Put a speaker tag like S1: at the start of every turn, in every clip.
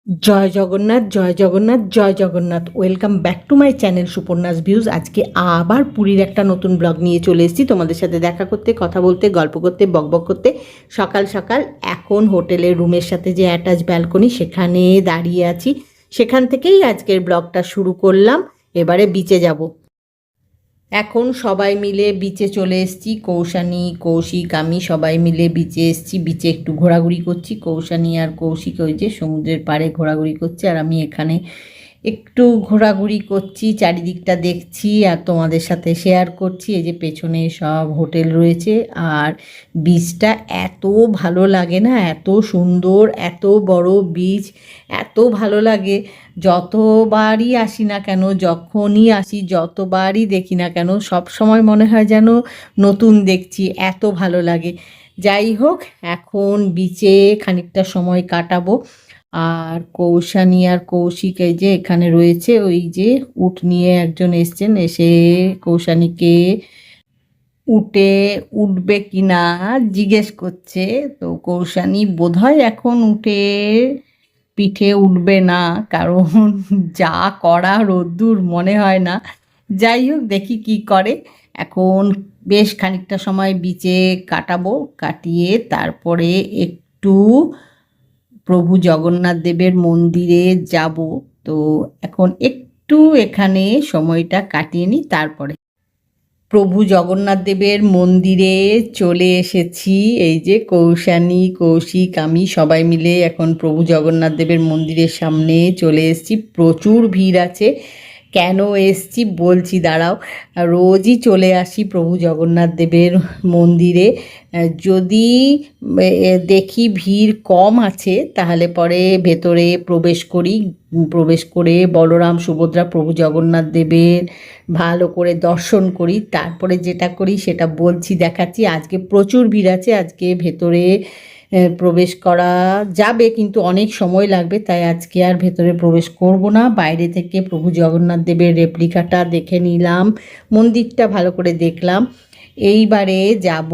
S1: জয় জগন্নাথ, জয় জগন্নাথ, জয় Jagannath. Welcome back to my channel Suparna's views. আজকে আবার পুরীর একটা নতুন ব্লগ নিয়ে চলে এসেছি তোমাদের সাথে দেখা করতে, কথা বলতে, গল্প করতে, বকবক করতে। সকাল সকাল এখন হোটেলের রুমের সাথে যে অ্যাটাচ ব্যালকনি সেখানে দাঁড়িয়ে আছি। সেখান থেকেই আজকের ব্লগটা শুরু করলাম। এবারে বিচে যাব। এখন সবাই মিলে বিচে চলে এসেছি। কৌশানী, কৌশিক, আমি সবাই মিলে বিচে এসেছি। বিচে একটু ঘোরাঘুরি করছি। কৌশানী আর কৌশিক ওই যে সমুদ্রের পাড়ে ঘোরাঘুরি করছে, আর আমি এখানে একটু ঘোরাঘুরি করছি, চারিদিকটা দেখছি আর তোমাদের সাথে শেয়ার করছি। এই যে পেছনে সব হোটেল রয়েছে, আর বীচটা এত ভালো লাগে না, এত সুন্দর, এত বড় বীচ, এত ভালো লাগে। যতবারই আসি না কেন, যখনই আসি, যতবারই দেখি না কেন, সব সময় মনে হয় যেন নতুন দেখছি, এত ভালো লাগে। যাই হোক, এখন বিচে খানিকটা সময় কাটাবো। আর কৌশানী আর কৌশিক এই যে এখানে রয়েছে, ওই যে উট নিয়ে একজন এসছেন, এসে কৌশানীকে উটে উঠবে কি না জিজ্ঞেস করছে। তো কৌশানী বোধহয় এখন উঠে পিঠে উঠবে না, কারণ যা কড়া রোদ্দুর মনে হয় না। যাই হোক, দেখি কি করে। এখন বেশ খানিকটা সময় বিচে কাটাবো, কাটিয়ে তারপরে একটু প্রভু জগন্নাথ দেবের মন্দিরে যাব। তো এখন একটু এখানে সময়টা কাটিয়ে নিই, তারপরে প্রভু জগন্নাথ দেবের মন্দিরে চলে এসেছি। এই যে কৌশানী, কৌশিক, আমি সবাই মিলে এখন প্রভু জগন্নাথ দেবের মন্দিরের সামনে চলে এসেছি। প্রচুর ভিড় আছে। কেন এসছি বলছি, দাঁড়াও। রোজই চলে আসি প্রভু জগন্নাথ দেবের মন্দিরে। যদি দেখি ভিড় কম আছে তাহলে পরে ভেতরে প্রবেশ করি। প্রবেশ করে বলরাম, সুভদ্রা, প্রভু জগন্নাথ দেবের ভালো করে দর্শন করি। তারপরে যেটা করি সেটা বলছি, দেখাচ্ছি। আজকে প্রচুর ভিড় আছে, আজকে ভেতরে প্রবেশ করা যাবে কিন্তু অনেক সময় লাগবে, তাই আজকে আর ভেতরে প্রবেশ করব না। বাইরে থেকে প্রভু জগন্নাথ দেবের রেপ্লিকাটা দেখে নিলাম, মন্দিরটা ভালো করে দেখলাম। এইবারে যাব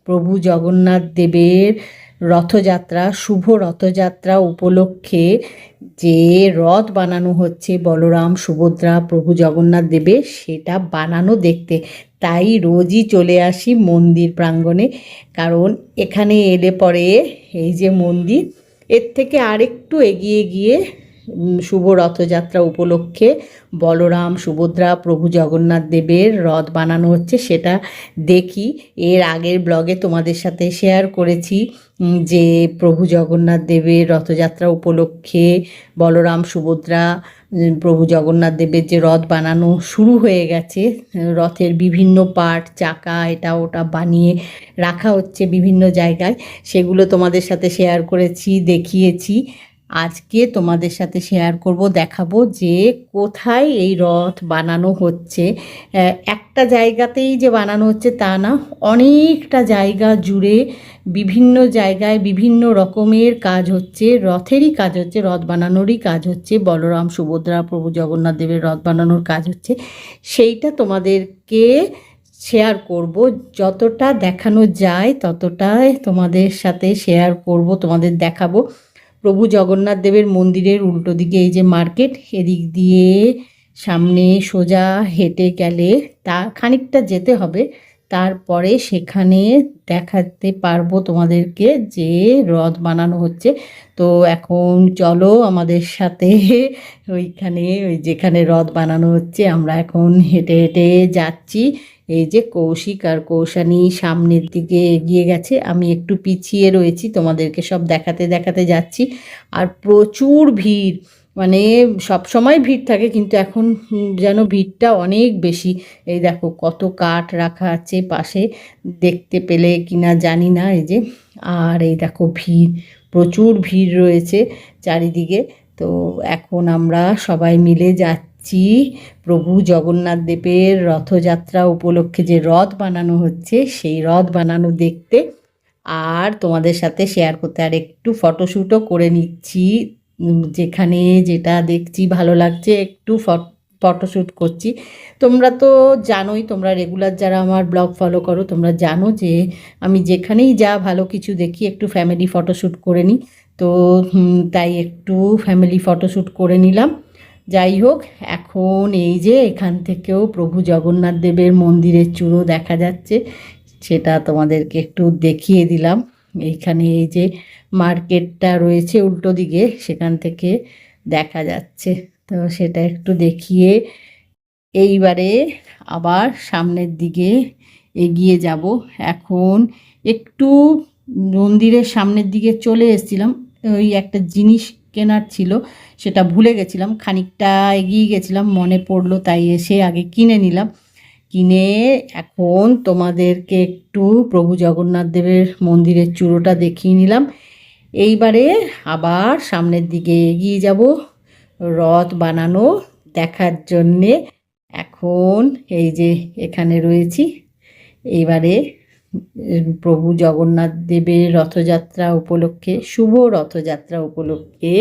S1: প্রভু জগন্নাথ দেবের রথযাত্রা, শুভ রথযাত্রা উপলক্ষে যে রথ বানানো হচ্ছে বলরাম, সুভদ্রা, প্রভু জগন্নাথ দেবের, সেটা বানানো দেখতে। তাই রোজই চলে আসি মন্দির প্রাঙ্গণে, কারণ এখানে এলে পরে এই যে মন্দির, এর থেকে আরেকটু এগিয়ে গিয়ে শুভ রথযাত্রা উপলক্ষে বলরাম, সুভদ্রা, প্রভু জগন্নাথ দেবের রথ বানানো হচ্ছে, সেটা দেখি। এর আগের ব্লগে তোমাদের সাথে শেয়ার করেছি যে প্রভু জগন্নাথ দেবের রথযাত্রা উপলক্ষে বলরাম, সুভদ্রা, প্রভু জগন্নাথ দেবের যে রথ বানানো শুরু হয়ে গেছে। রথের বিভিন্ন পার্ট, চাকা, এটা ওটা বানিয়ে রাখা হচ্ছে বিভিন্ন জায়গায়, সেগুলো তোমাদের সাথে শেয়ার করেছি, দেখিয়েছি। আজকে তোমাদের সাথে শেয়ার করব, দেখাবো যে কোথায় এই রথ বানানো হচ্ছে। একটা জায়গাতেই যে বানানো হচ্ছে তা না, অনেকটা জায়গা জুড়ে বিভিন্ন জায়গায় বিভিন্ন রকমের কাজ হচ্ছে, রথেরই কাজ হচ্ছে, রথ বানানোরই কাজ হচ্ছে, বলরাম, সুভদ্রা, প্রভু জগন্নাথ দেবের রথ বানানোর কাজ হচ্ছে। সেইটা তোমাদেরকে শেয়ার করব, যতটা দেখানো যায় ততটাই তোমাদের সাথে শেয়ার করব, তোমাদের দেখাবো। প্রভু জগন্নাথ দেবের মন্দিরের উল্টো দিকে এই যে মার্কেট, এদিক দিয়ে সামনে সোজা হেঁটে গেলে তা খানিকটা যেতে হবে, তারপরে সেখানে দেখাতে পারবো তোমাদেরকে যে রথ বানানো হচ্ছে। তো এখন চলো আমাদের সাথে ওইখানে, ওই যেখানে রথ বানানো হচ্ছে, আমরা এখন হেঁটে হেঁটে যাচ্ছি। এই যে কৌশিক আর কৌশানী সামনের দিকে এগিয়ে গেছে, আমি একটু পিছিয়ে রয়েছি, তোমাদেরকে সব দেখাতে দেখাতে যাচ্ছি। আর প্রচুর ভিড়, মানে সব সময় ভিড় থাকে, কিন্তু এখন যেন ভিড়টা অনেক বেশি। এই দেখো কত কাঠ রাখা আছে পাশে, দেখতে পেলে কিনা জানি না, এই যে। আর এই দেখো ভিড়, প্রচুর ভিড় রয়েছে চারিদিকে। তো এখন আমরা সবাই মিলে যাচ্ছি প্রভু জগন্নাথ দেবের রথযাত্রা উপলক্ষে যে রথ বানানো হচ্ছে সেই রথ বানানো দেখতে, আর তোমাদের সাথে শেয়ার করতে। আর একটু ফটোশ্যুটও করে নিচ্ছি, যেখানে যেটা দেখছি ভালো লাগছে একটু ফটোশ্যুট করছি। তোমরা তো জানোই, তোমরা রেগুলার যারা আমার ব্লগ ফলো করো তোমরা জানো যে আমি যেখানেই যা ভালো কিছু দেখি একটু ফ্যামিলি ফটোশ্যুট করে নিই। তো তাই একটু ফ্যামিলি ফটোশ্যুট করে নিলাম। যাই হোক, এখন এই যে এখান থেকেও প্রভু জগন্নাথ দেবের মন্দিরের চূড়ো দেখা যাচ্ছে, সেটা তোমাদেরকে একটু দেখিয়ে দিলাম। এইখানে এই যে মার্কেটটা রয়েছে উল্টো দিকে, সেখান থেকে দেখা যাচ্ছে, তো সেটা একটু দেখিয়ে এইবারে আবার সামনের দিকে এগিয়ে যাব। এখন একটু মন্দিরের সামনের দিকে চলে এসেছিলাম, ওই একটা জিনিস কেনার ছিল, সেটা ভুলে গেছিলাম, খানিকটা এগিয়ে গেছিলাম, মনে পড়লো, তাই এসে আগে কিনে নিলাম। কিনে এখন তোমাদেরকে একটু প্রভু জগন্নাথ দেবের মন্দিরের চূড়োটা দেখিয়ে নিলাম। এইবারে আবার সামনের দিকে এগিয়ে যাব রথ বানানো দেখার জন্যে। এখন এই যে এখানে রয়েছি। এইবারে প্রভু জগন্নাথ দেবের রথযাত্রা উপলক্ষে, শুভ রথযাত্রা উপলক্ষে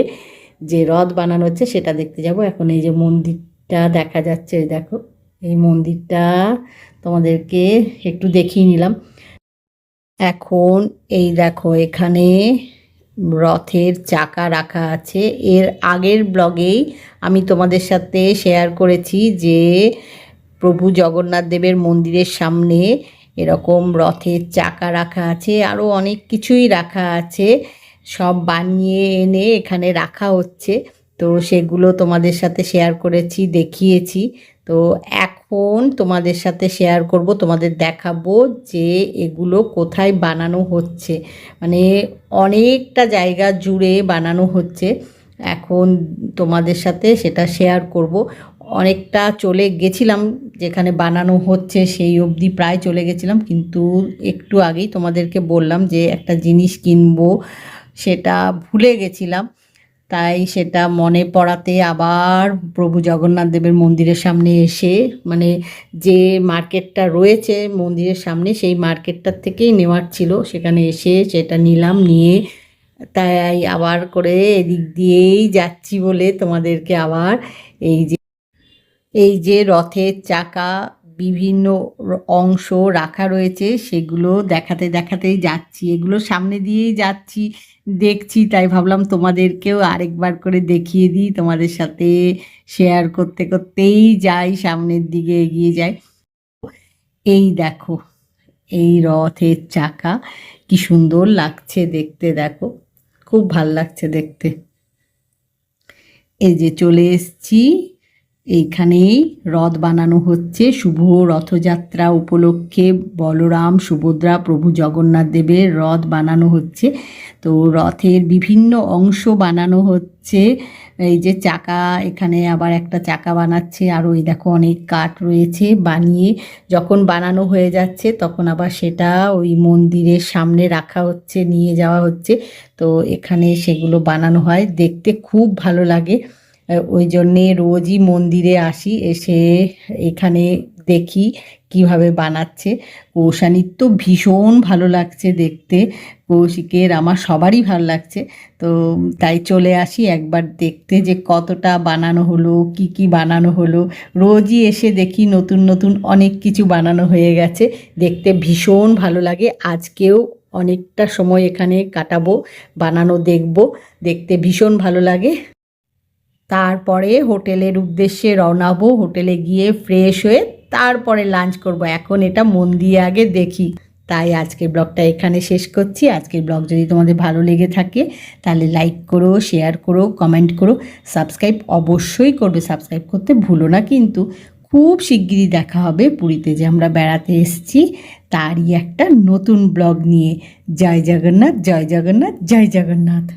S1: যে রথ বানানো হচ্ছে সেটা দেখতে যাব। এখন এই যে মন্দিরটা দেখা যাচ্ছে, দেখো এই মন্দিরটা তোমাদেরকে একটু দেখিয়ে নিলাম। এখন এই দেখো এখানে রথের চাকা রাখা আছে। এর আগের ব্লগেই আমি তোমাদের সাথে শেয়ার করেছি যে প্রভু জগন্নাথ দেবের মন্দিরের সামনে এরকম রথের চাকা রাখা আছে, আরও অনেক কিছুই রাখা আছে, সব বানিয়ে এনে এখানে রাখা হচ্ছে। তো সেগুলো তোমাদের সাথে শেয়ার করেছি, দেখিয়েছি। তো এখন তোমাদের সাথে শেয়ার করব, তোমাদের দেখাবো যে এগুলো কোথায় বানানো হচ্ছে, মানে অনেকটা জায়গা জুড়ে বানানো হচ্ছে। এখন তোমাদের সাথে সেটা শেয়ার করব। অনেকটা চলে গেছিলাম যেখানে বানানো হচ্ছে, সেই অবধি প্রায় চলে গেছিলাম, কিন্তু একটু আগেই তোমাদেরকে বললাম যে একটা জিনিস কিনবো, সেটা ভুলে গেছিলাম, তাই সেটা মনে পড়াতে আবার প্রভু জগন্নাথ দেবের মন্দিরের সামনে এসে, মানে যে মার্কেটটা রয়েছে মন্দিরের সামনে সেই মার্কেটটার থেকেই নেওয়ার ছিল, সেখানে এসে সেটা নিলাম, নিয়ে তাই আবার করে এদিক দিয়েই যাচ্ছি বলে তোমাদেরকে আবার এই যে রথের চাকা বিভিন্ন অংশ রাখা রয়েছে সেগুলো দেখাতে দেখাতেই যাচ্ছি, এগুলো সামনে দিয়েই যাচ্ছি, দেখছি, তাই ভাবলাম তোমাদেরকেও আরেকবার করে দেখিয়ে দিই, তোমাদের সাথে শেয়ার করতে করতেই যাই, সামনের দিকে এগিয়ে যাই। এই দেখো এই রথের চাকা কি সুন্দর লাগছে দেখতে, দেখো খুব ভাল লাগছে দেখতে। এই যে চলে এসছি, এইখানেই রথ বানানো হচ্ছে শুভ রথযাত্রা উপলক্ষে, বলরাম সুভদ্রা প্রভু জগন্নাথ দেবের রথ বানানো হচ্ছে। তো রথের বিভিন্ন অংশ বানানো হচ্ছে, এই যে চাকা, এখানে আবার একটা চাকা বানাচ্ছে, আর ওই দেখো অনেক কাঠ রয়েছে, বানিয়ে যখন বানানো হয়ে যাচ্ছে তখন আবার সেটা ওই মন্দিরের সামনে রাখা হচ্ছে, নিয়ে যাওয়া হচ্ছে। তো এখানে সেগুলো বানানো হয়, দেখতে খুব ভালো লাগে, ওই জন্যে রোজই মন্দিরে আসি, এসে এখানে দেখি কিভাবে বানাচ্ছে। কৌশানীর তো ভীষণ ভালো লাগছে দেখতে, কৌশিকের আমার সবারই ভালো লাগছে, তো তাই চলে আসি একবার দেখতে যে কতটা বানানো হলো, কি কি বানানো হলো। রোজই এসে দেখি নতুন নতুন অনেক কিছু বানানো হয়ে গেছে, দেখতে ভীষণ ভালো লাগে। আজকেও অনেকটা সময় এখানে কাটাবো, বানানো দেখব, দেখতে ভীষণ ভালো লাগে। তারপরে হোটেলের উদ্দেশ্যে রওনা হবো, হোটেলে গিয়ে ফ্রেশ হয়ে তারপরে লাঞ্চ করব। এখন এটা মন দিয়ে আগে দেখি। তাই আজকের ব্লগটা এখানে শেষ করছি। আজকের ব্লগ যদি তোমাদের ভালো লেগে থাকে তাহলে লাইক করো, শেয়ার করো, কমেন্ট করো, সাবস্ক্রাইব অবশ্যই করবে, সাবস্ক্রাইব করতে ভুলো না কিন্তু। খুব শিগগিরই দেখা হবে পুরীতে যে আমরা বেড়াতে এসেছি তারই একটা নতুন ব্লগ নিয়ে। জয় জগন্নাথ, জয় জগন্নাথ, জয় জগন্নাথ।